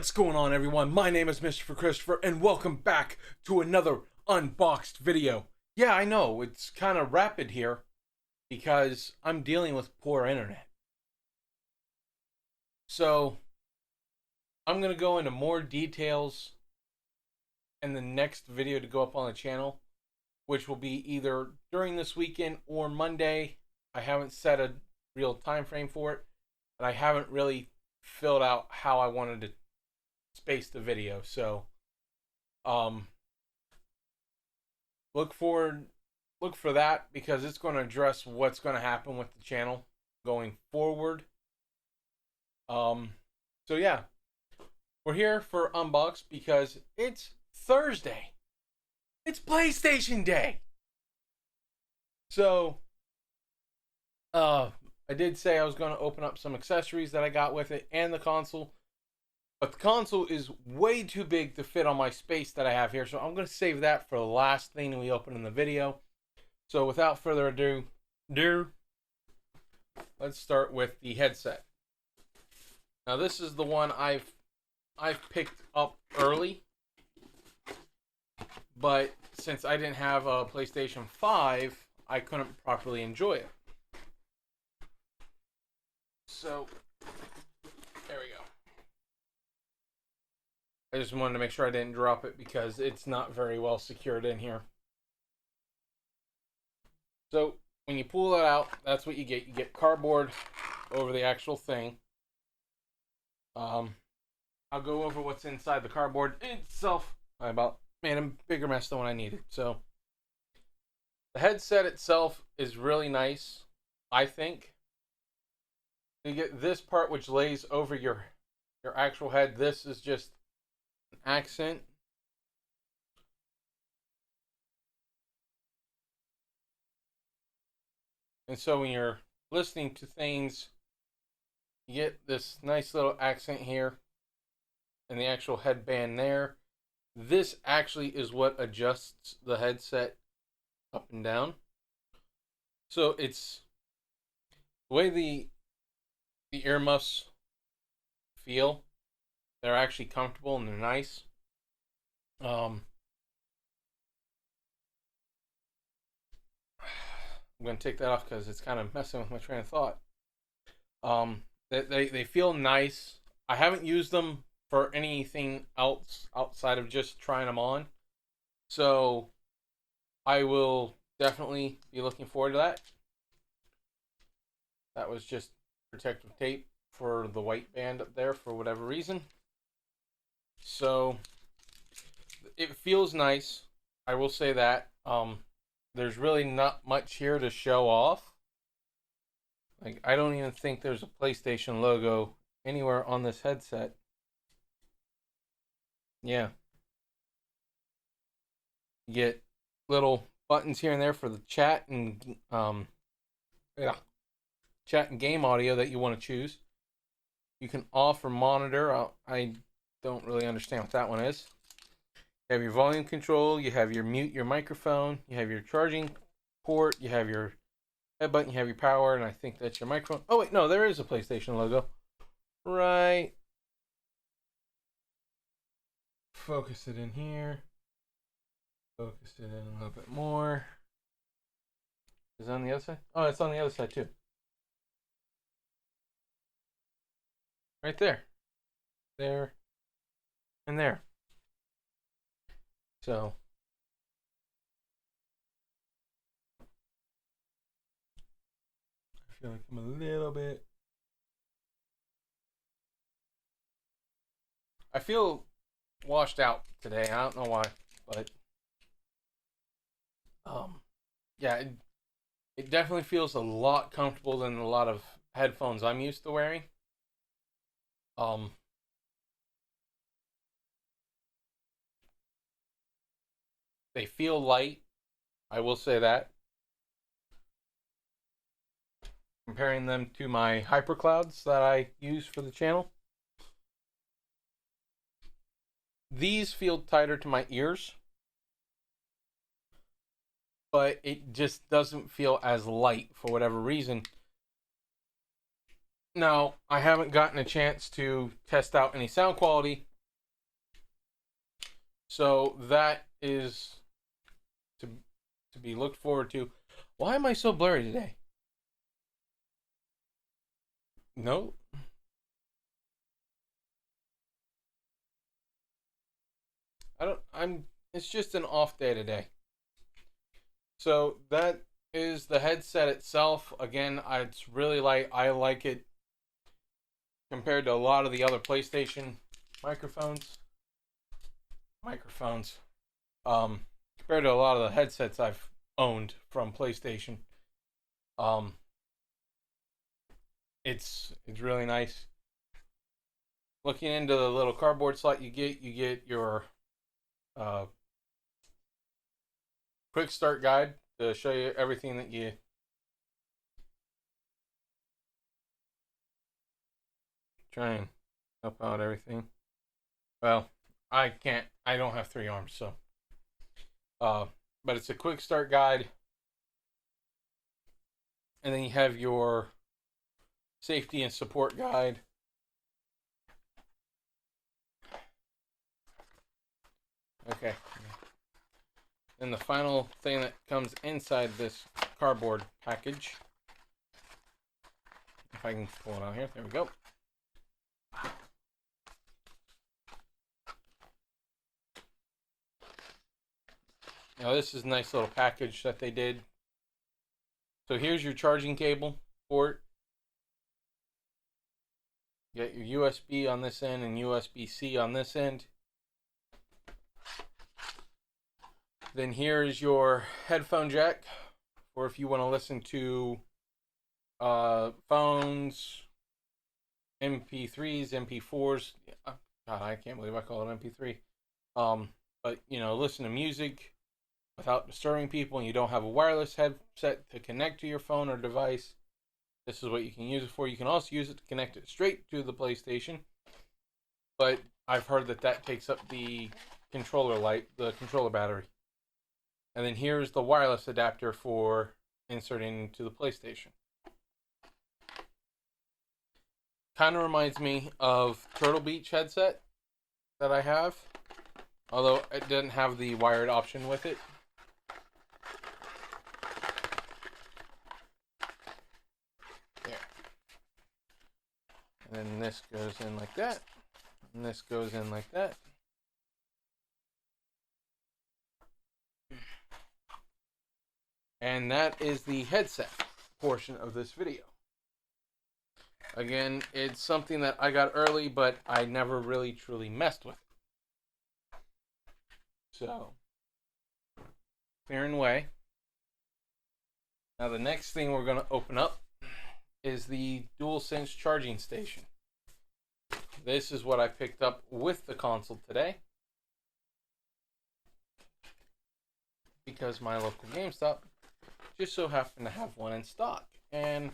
What's going on, everyone? My name is Mr. Christopher, and welcome back to another Unboxed video. Yeah, I know, it's kind of rapid here because I'm dealing with poor internet. So, I'm going to go into more details in the next video to go up on the channel, which will be either during this weekend or Monday. I haven't set a real time frame for it, and I haven't really filled out how I wanted to space the video. So look for that, because it's going to address what's going to happen with the channel going forward. So yeah, we're here for Unboxed because it's Thursday. It's PlayStation Day. So I did say I was going to open up some accessories that I got with it and the console. But the console is way too big to fit on my space that I have here. So I'm going to save that for the last thing we open in the video. So without further ado, let's start with the headset. Now this is the one I've picked up early. But since I didn't have a PlayStation 5, I couldn't properly enjoy it. So there we go. I just wanted to make sure I didn't drop it because it's not very well secured in here. So when you pull that out, that's what you get. You get cardboard over the actual thing. I'll go over what's inside the cardboard itself. I about made a bigger mess than what I needed. So the headset itself is really nice, I think. You get this part which lays over your actual head. This is just an accent. And so when you're listening to things, you get this nice little accent here and the actual headband there. This actually is what adjusts the headset up and down. So it's the way the earmuffs feel. They're actually comfortable and they're nice. I'm going to take that off because it's kind of messing with my train of thought. They feel nice. I haven't used them for anything else outside of just trying them on. So I will definitely be looking forward to that. That was just protective tape for the white band up there for whatever reason. So it feels nice. I will say that. There's really not much here to show off. Like, I don't even think there's a PlayStation logo anywhere on this headset. Yeah. You get little buttons here and there for the chat and chat and game audio that you want to choose. You can off or monitor. I don't really understand what that one is. You have your volume control. You have your mute, your microphone. You have your charging port. You have your head button. You have your power, and I think that's your microphone. Oh wait, no, there is a PlayStation logo. Right. Focus it in here. Focus it in a little bit more. Is it on the other side? Oh, it's on the other side too. Right there. There. And there. So I feel like I'm a little bit. I feel washed out today. I don't know why, but yeah, it definitely feels a lot comfortable than a lot of headphones I'm used to wearing. They feel light. I will say that. Comparing them to my HyperClouds that I use for the channel. These feel tighter to my ears. But it just doesn't feel as light for whatever reason. Now, I haven't gotten a chance to test out any sound quality So that is to be looked forward to. Why am I so blurry today? No. It's just an off day today. So that is the headset itself. Again, it's really light. I like it compared to a lot of the other PlayStation microphones. Compared to a lot of the headsets I've owned from PlayStation. Um, it's really nice. Looking into the little cardboard slot you get your quick start guide to show you everything that you try and help out everything. Well, I can't. I don't have 3 arms, so. But it's a quick start guide, and then you have your safety and support guide. Okay. And the final thing that comes inside this cardboard package, if I can pull it out here, there we go. Now this is a nice little package that they did. So here's your charging cable port. You got your USB on this end and USB-C on this end. Then here is your headphone jack, or if you want to listen to phones, MP3s, MP4s. God, I can't believe I call it MP3. But listen to music without disturbing people, and you don't have a wireless headset to connect to your phone or device. This is what you can use it for. You can also use it to connect it straight to the PlayStation, but I've heard that takes up the controller battery. And then here's the wireless adapter for inserting into the PlayStation. Kind of reminds me of Turtle Beach headset that I have, although it doesn't have the wired option with it. There. And then this goes in like that, and this goes in like that. And that is the headset portion of this video. Again, it's something that I got early, but I never really truly messed with it. So, clearing away. Now the next thing we're going to open up is the DualSense charging station. This is what I picked up with the console today, because my local GameStop just so happened to have one in stock. And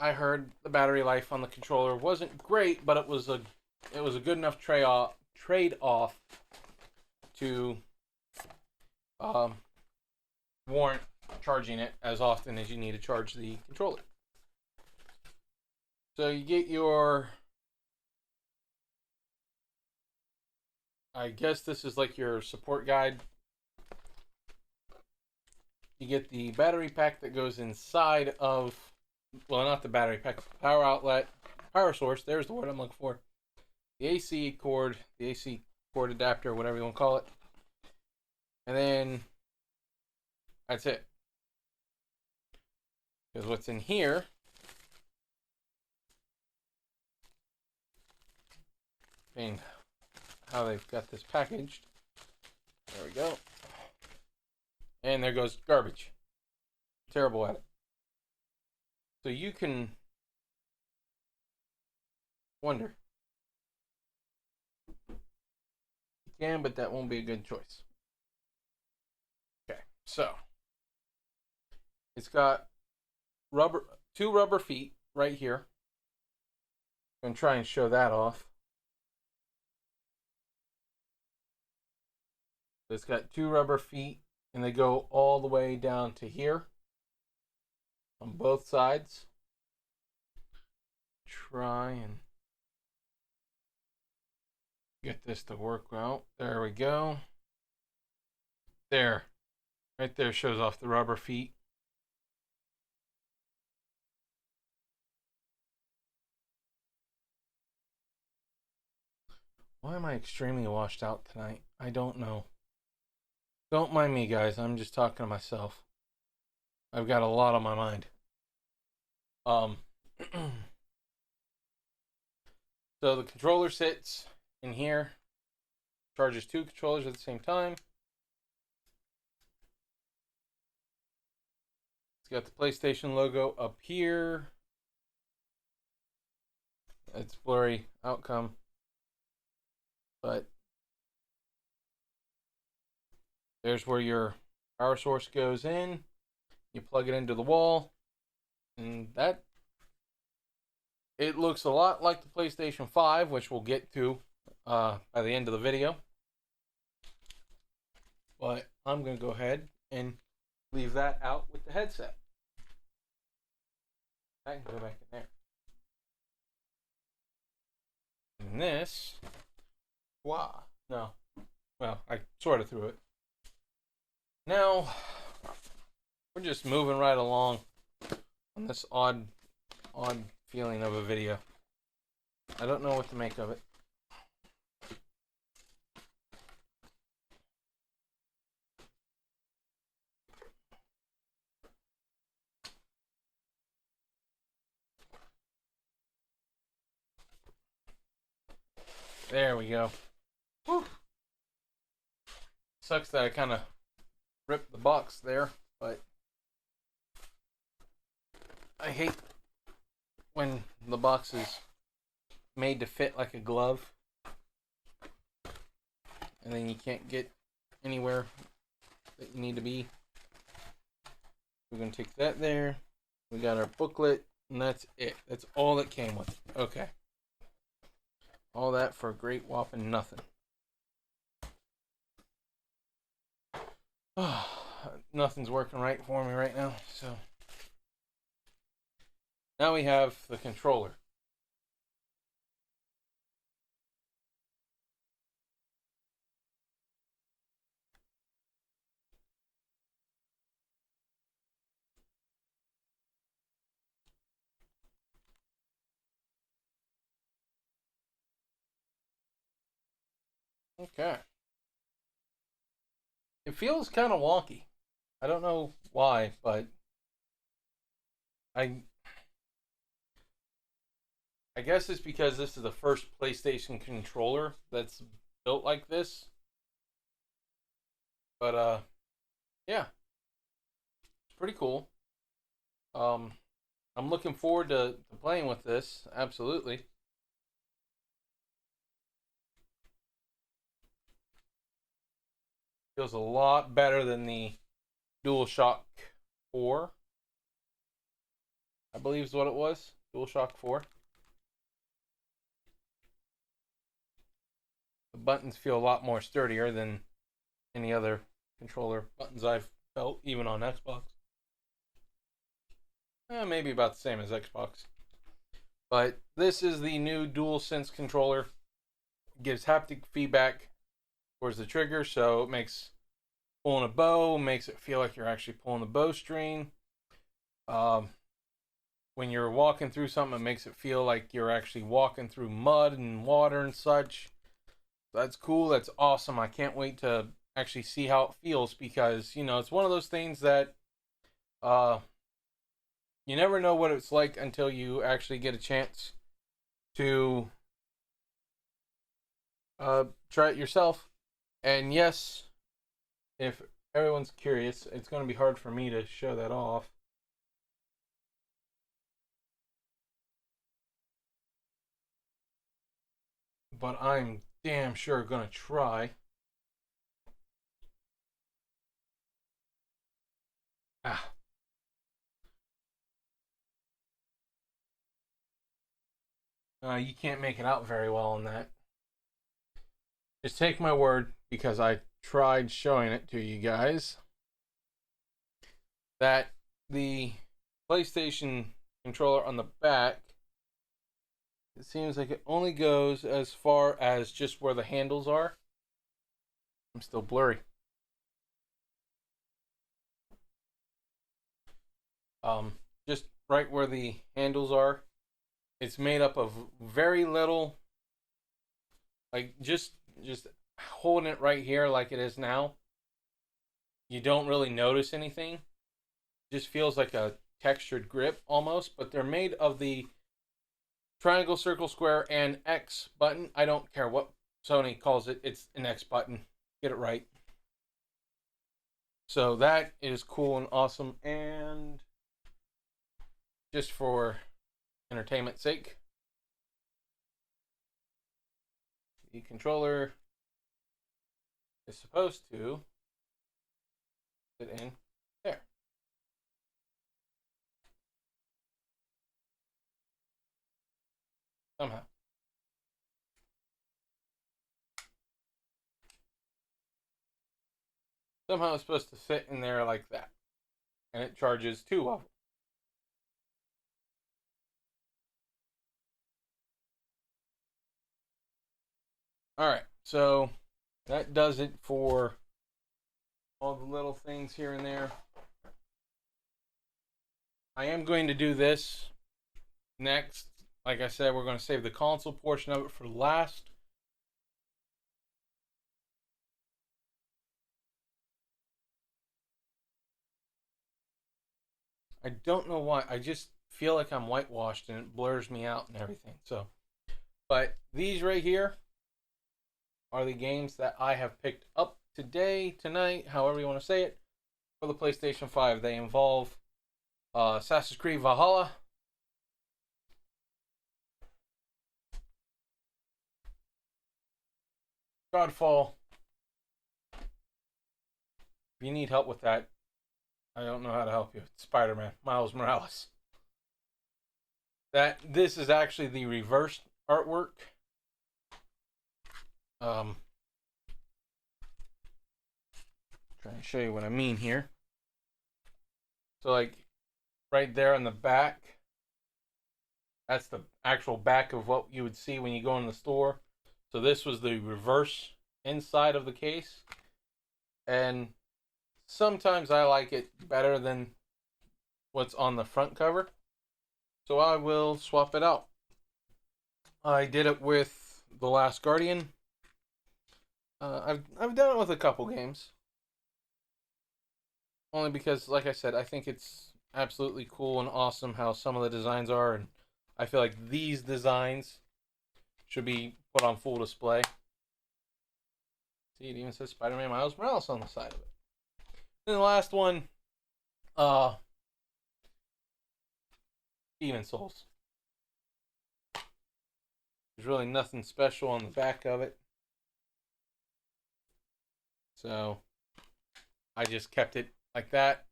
I heard the battery life on the controller wasn't great, but it was a good enough trade off to warrant charging it as often as you need to charge the controller. So you get your, I guess this is like your support guide. You get the battery pack that goes inside of, well, not the battery pack, power outlet, power source, there's the word I'm looking for. The AC cord adapter, whatever you want to call it. And then that's it. Because what's in here and how they've got this packaged. There we go. And there goes garbage. Terrible at it. So you can wonder. You can, but that won't be a good choice. Okay, so it's got two rubber feet right here. I'm going to try and show that off. So it's got two rubber feet, and they go all the way down to here on both sides. Try and Get this to work out. There we go. There. Right there shows off the rubber feet. Why am I extremely washed out tonight? I don't know. Don't mind me, guys. I'm just talking to myself. I've got a lot on my mind. So the controller sits in here. Charges 2 controllers at the same time. It's got the PlayStation logo up here. It's blurry outcome. But there's where your power source goes in. You plug it into the wall. And that, it looks a lot like the PlayStation 5, which we'll get to by the end of the video. But I'm going to go ahead and leave that out with the headset. I can go back in there. And this, wow, no, well, I sort of threw it. Now, we're just moving right along on this odd feeling of a video. I don't know what to make of it. There we go. Whew. Sucks that I kind of ripped the box there, but I hate when the box is made to fit like a glove and then you can't get anywhere that you need to be. We're going to take that there. We got our booklet, and that's it. That's all that came with it. Okay. All that for a great whopping nothing. Nothing's working right for me right now, so now we have the controller. Okay. It feels kind of wonky. I don't know why, but I guess it's because this is the first PlayStation controller that's built like this. But yeah. It's pretty cool. I'm looking forward to playing with this, absolutely. Feels a lot better than the DualShock 4. I believe is what it was. DualShock 4. The buttons feel a lot more sturdier than any other controller buttons I've felt, even on Xbox. Maybe about the same as Xbox. But this is the new DualSense controller. It gives haptic feedback towards the trigger, so it makes pulling a bow, makes it feel like you're actually pulling the bowstring. When you're walking through something, it makes it feel like you're actually walking through mud and water and such. That's cool. That's awesome. I can't wait to actually see how it feels because, you know, it's one of those things that you never know what it's like until you actually get a chance to try it yourself. And yes, if everyone's curious, it's going to be hard for me to show that off. But I'm damn sure going to try. You can't make it out very well on that. Just take my word, because I tried showing it to you guys, that the PlayStation controller on the back It seems like it only goes as far as just where the handles are. I'm still blurry. Just right where the handles are. It's made up of very little, like just holding it right here like it is now. You don't really notice anything. It just feels like a textured grip almost, but they're made of the triangle, circle, square, and X button. I don't care what Sony calls it. It's an X button. Get it right. So that is cool and awesome. And just for entertainment's sake, the controller is supposed to fit in there. Somehow. Somehow it's supposed to fit in there like that. And it charges 2 of them. Alright, so that does it for all the little things here and there. I am going to do this next. Like I said, we're going to save the console portion of it for last. I don't know why. I just feel like I'm whitewashed and it blurs me out and everything. So, but these right here are the games that I have picked up today, tonight, however you want to say it, for the PlayStation 5. They involve Assassin's Creed Valhalla, Godfall. If you need help with that, I don't know how to help you. It's Spider-Man, Miles Morales. This is actually the reverse artwork. Trying to show you what I mean here. So like right there on the back, that's the actual back of what you would see when you go in the store. So this was the reverse inside of the case. And sometimes I like it better than what's on the front cover. So I will swap it out. I did it with The Last Guardian. I've done it with a couple games. Only because, like I said, I think it's absolutely cool and awesome how some of the designs are, and I feel like these designs should be put on full display. See, it even says Spider-Man Miles Morales on the side of it. Then the last one, Demon Souls. There's really nothing special on the back of it. So I just kept it like that.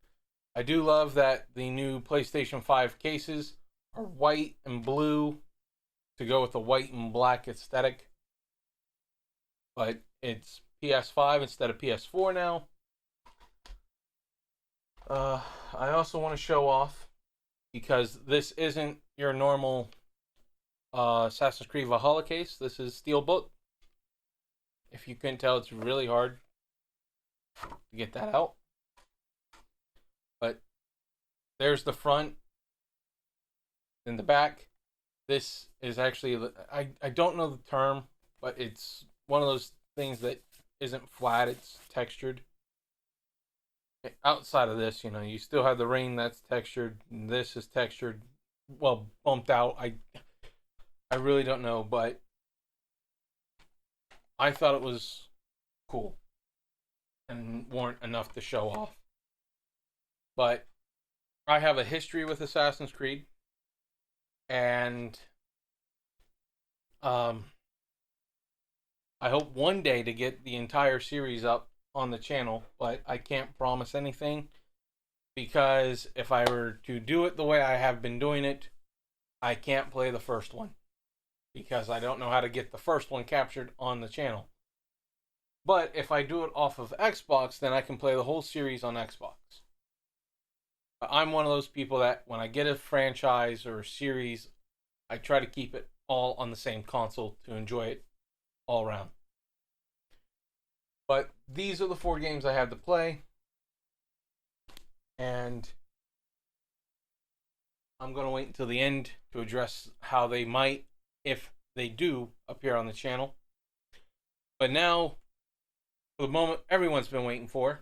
I do love that the new PlayStation 5 cases are white and blue to go with the white and black aesthetic. But it's PS5 instead of PS4 now. I also want to show off, because this isn't your normal Assassin's Creed Valhalla case. This is Steelbook. If you couldn't tell, it's really hard to get that out. But there's the front and the back. This is actually, I don't know the term, but it's one of those things that isn't flat, it's textured. Outside of this, you still have the ring that's textured. This is textured, well, bumped out. I really don't know, but I thought it was cool and weren't enough to show off. But I have a history with Assassin's Creed, and I hope one day to get the entire series up on the channel, but I can't promise anything, because if I were to do it the way I have been doing it, I can't play the first one, because I don't know how to get the first one captured on the channel. But if I do it off of Xbox, then I can play the whole series on Xbox. But I'm one of those people that when I get a franchise or a series, I try to keep it all on the same console to enjoy it all around. But these are the 4 games I have to play, and I'm going to wait until the end to address how they might, if they do, appear on the channel. But now, for the moment everyone's been waiting for,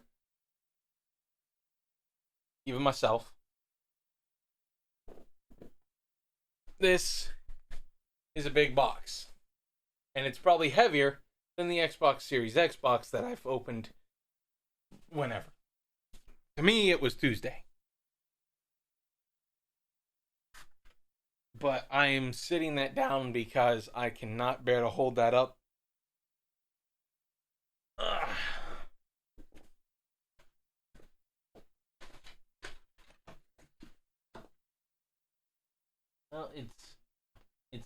even myself, this is a big box. And it's probably heavier than the Xbox Series X box that I've opened whenever. To me, it was Tuesday. But I am sitting that down because I cannot bear to hold that up. Ugh. Well, it's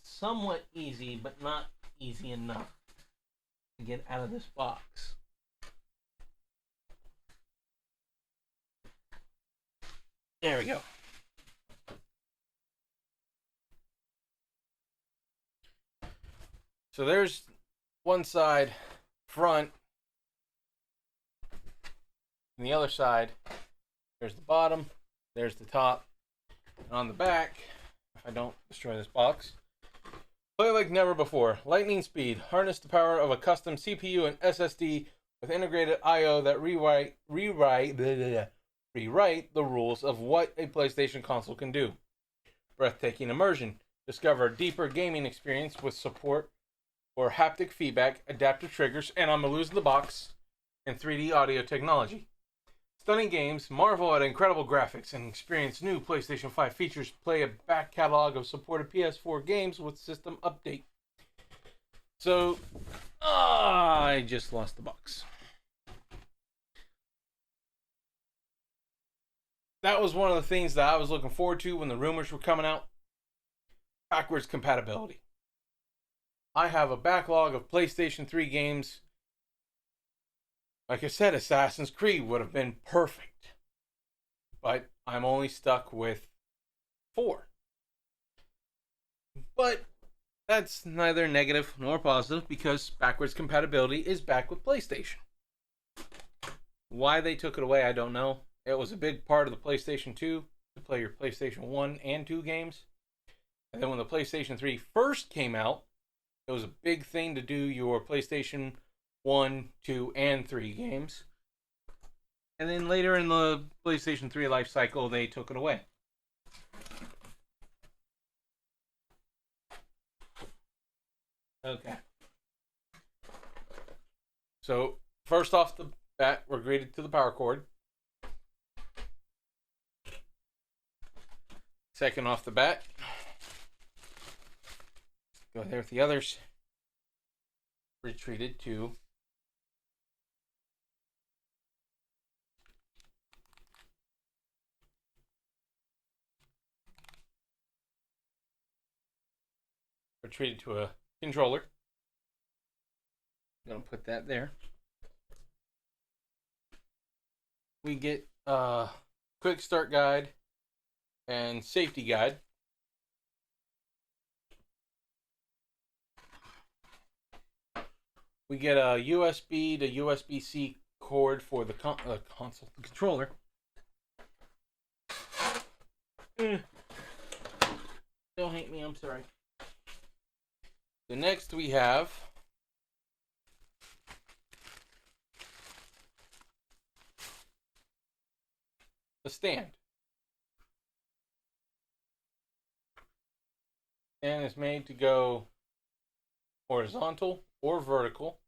somewhat easy, but not easy enough to get out of this box. There we go. So there's one side, front, and the other side, there's the bottom, there's the top, and on the back, if I don't destroy this box, play like never before. Lightning speed. Harness the power of a custom CPU and SSD with integrated I/O that rewrite the rules of what a PlayStation console can do. Breathtaking immersion. Discover a deeper gaming experience with support for haptic feedback, adaptive triggers, and I'm losing the box, and 3D audio technology. Stunning games, marvel at incredible graphics, and experience new PlayStation 5 features. Play a back catalog of supported PS4 games with system update. So, I just lost the box. That was one of the things that I was looking forward to when the rumors were coming out. Backwards compatibility. I have a backlog of PlayStation 3 games. Like I said, Assassin's Creed would have been perfect. But I'm only stuck with 4. But that's neither negative nor positive because backwards compatibility is back with PlayStation. Why they took it away, I don't know. It was a big part of the PlayStation 2 to play your PlayStation 1 and 2 games. And then when the PlayStation 3 first came out, it was a big thing to do your PlayStation 1, 2, and 3 games. And then later in the PlayStation 3 life cycle, they took it away. Okay. So, first off the bat, we're greeted to the power cord. Second off the bat, go there with the others. Retreated to a controller. I'm gonna put that there. We get a quick start guide and safety guide. We get a USB to USB-C cord for the console, the controller. Don't hate me, I'm sorry. The next we have a stand. And it's made to go horizontal or vertical.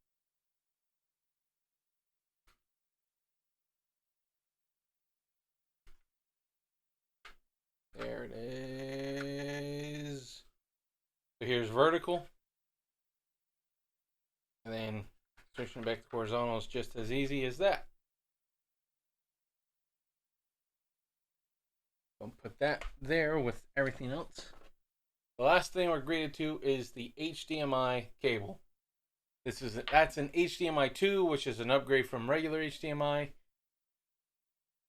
There it is. So here's vertical. And then switching back to horizontal is just as easy as that. I'll put that there with everything else. The last thing we're greeted to is the HDMI cable. That's an HDMI 2, which is an upgrade from regular HDMI.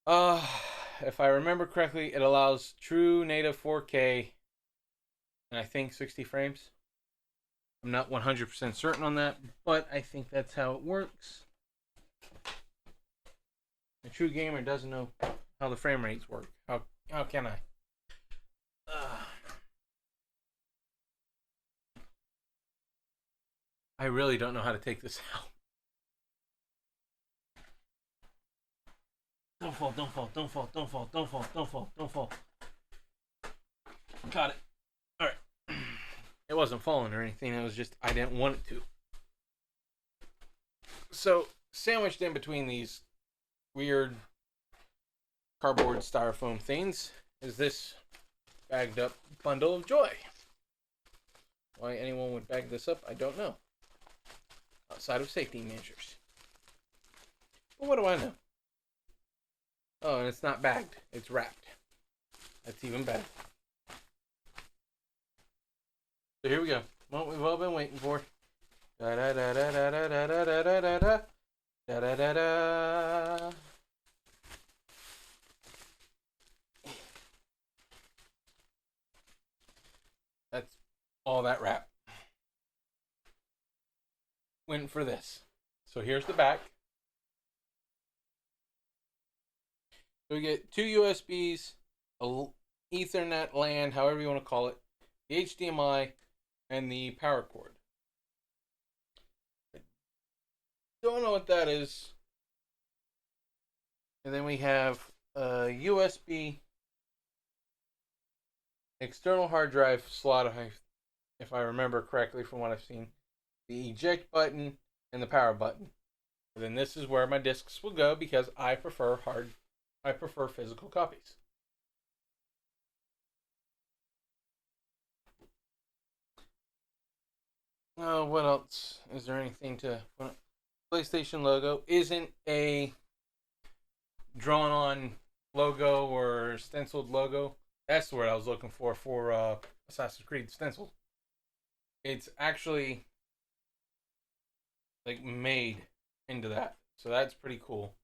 If I remember correctly, it allows true native 4K and I think 60 frames. I'm not 100% certain on that, but I think that's how it works. A true gamer doesn't know how the frame rates work. How can I? I really don't know how to take this out. Don't fall, don't fall, don't fall, don't fall, don't fall, don't fall, don't fall. Got it. Alright. It wasn't falling or anything, it was just I didn't want it to. So, sandwiched in between these weird cardboard styrofoam things is this bagged up bundle of joy. Why anyone would bag this up, I don't know. Outside of safety measures. But what do I know? Oh, and it's not bagged. It's wrapped. That's even better. So here we go. What we've all been waiting for. Da da da da da da da da da da da da da da da. That's all that wrap. Went for this. So here's the back. So we get two USBs, a Ethernet LAN, however you want to call it, the HDMI, and the power cord. I don't know what that is. And then we have a USB external hard drive slot, if I remember correctly from what I've seen, the eject button, and the power button. And then this is where my discs will go because I prefer physical copies. What else? Is there anything to... PlayStation logo isn't a drawn-on logo or stenciled logo. That's the word I was looking for Assassin's Creed stencil. It's actually like made into that. So that's pretty cool.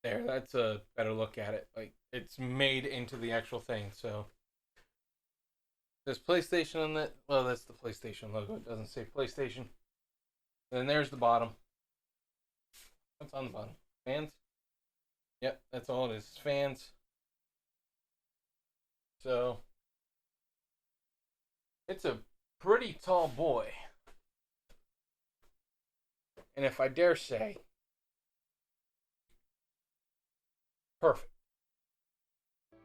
There, that's a better look at it. Like, it's made into the actual thing. So there's PlayStation on that. Well, that's the PlayStation logo. It doesn't say PlayStation. And then there's the bottom. What's on the bottom? Fans? Yep, that's all it is. Fans. So it's a pretty tall boy. And if I dare say, perfect.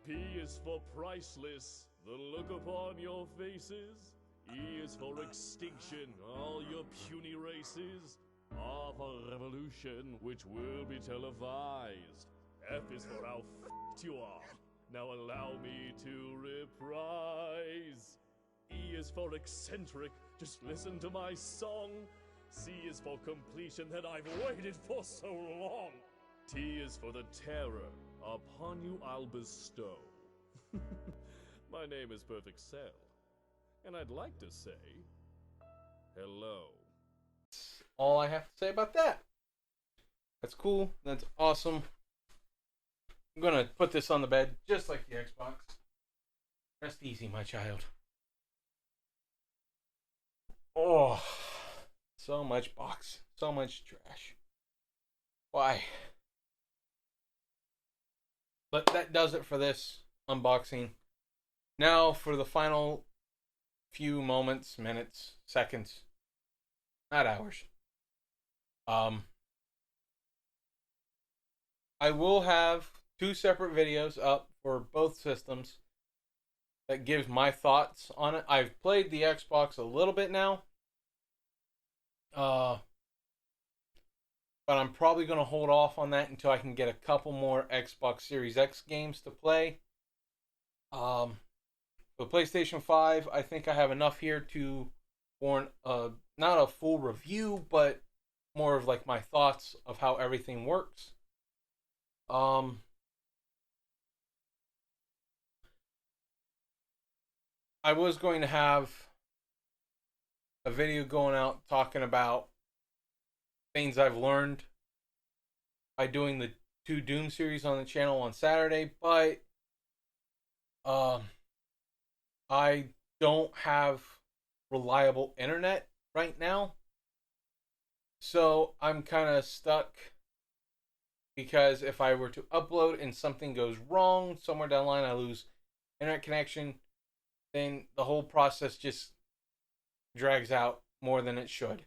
P is for priceless, the look upon your faces. E is for extinction, all your puny races. R for revolution, which will be televised. F is for how f***ed you are. Now allow me to reprise. E is for eccentric, just listen to my song. C is for completion that I've waited for so long. T is for the terror, upon you I'll bestow. My name is Perfect Cell, and I'd like to say, hello. That's all I have to say about that. That's cool. That's awesome. I'm gonna put this on the bed, just like the Xbox. Rest easy, my child. Oh, so much box. So much trash. Why? But that does it for this unboxing. Now for the final few moments, minutes, seconds, not hours. I will have 2 separate videos up for both systems that gives my thoughts on it. I've played the Xbox a little bit now. But I'm probably going to hold off on that until I can get a couple more Xbox Series X games to play. For PlayStation 5, I think I have enough here to warrant not a full review, but more of like my thoughts of how everything works. I was going to have a video going out talking about things I've learned by doing the 2 Doom series on the channel on Saturday, but I don't have reliable internet right now. So I'm kind of stuck because if I were to upload and something goes wrong somewhere down the line, I lose internet connection, then the whole process just drags out more than it should.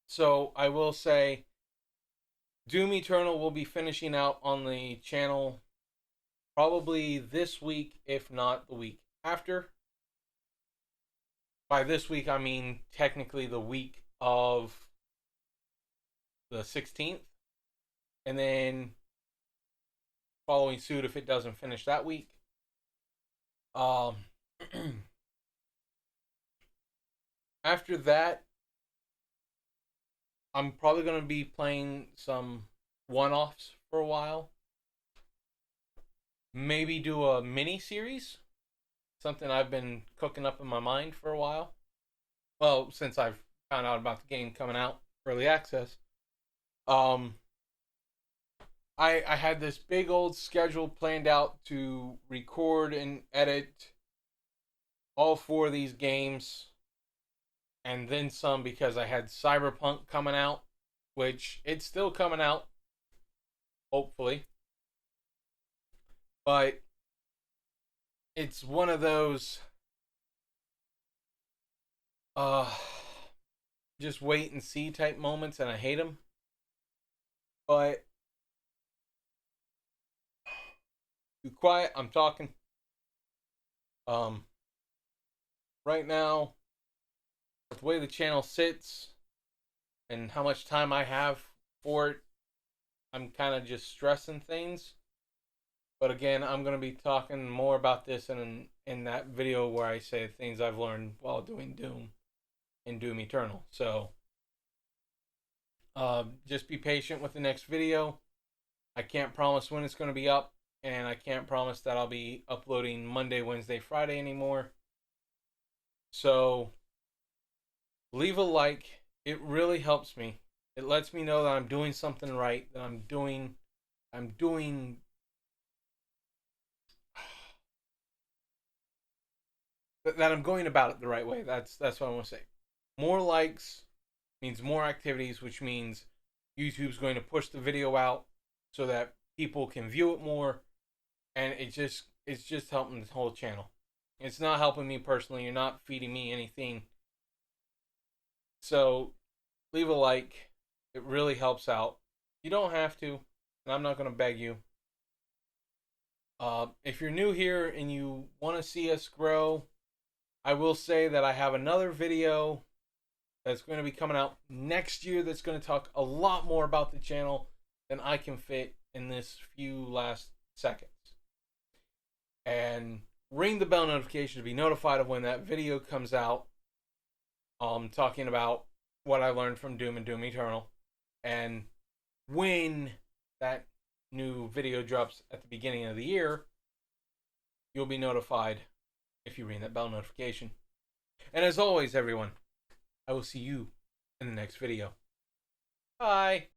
So I will say Doom Eternal will be finishing out on the channel probably this week, if not the week after. By this week, I mean technically the week of the 16th. And then following suit if it doesn't finish that week. After that, I'm probably going to be playing some one-offs for a while. Maybe do a mini-series. Something I've been cooking up in my mind for a while. Well, since I've found out about the game coming out, early access. I had this big old schedule planned out to record and edit all 4 of these games. And then some, because I had Cyberpunk coming out, which it's still coming out, hopefully. But it's one of those just wait and see type moments, and I hate them. But be quiet, I'm talking. Right now, with the way the channel sits and how much time I have for it, I'm kind of just stressing things. But again, I'm going to be talking more about this in that video where I say things I've learned while doing Doom and Doom Eternal. So just be patient with the next video. I can't promise when it's going to be up, and I can't promise that I'll be uploading Monday, Wednesday, Friday anymore. So leave a like. It really helps me. It lets me know that I'm doing something right, that I'm doing that I'm going about it the right way. That's what I want to say. More likes means more activities, which means YouTube's going to push the video out so that people can view it more, and it's just helping the whole channel. It's not helping me personally. You're not feeding me anything. So leave a like. It really helps out. You don't have to, and I'm not going to beg you. If you're new here and you want to see us grow, I will say that I have another video that's going to be coming out next year that's going to talk a lot more about the channel than I can fit in this few last seconds. And ring the bell notification to be notified of when that video comes out. Talking about what I learned from Doom and Doom Eternal. And when that new video drops at the beginning of the year, you'll be notified if you ring that bell notification. And as always, everyone, I will see you in the next video. Bye.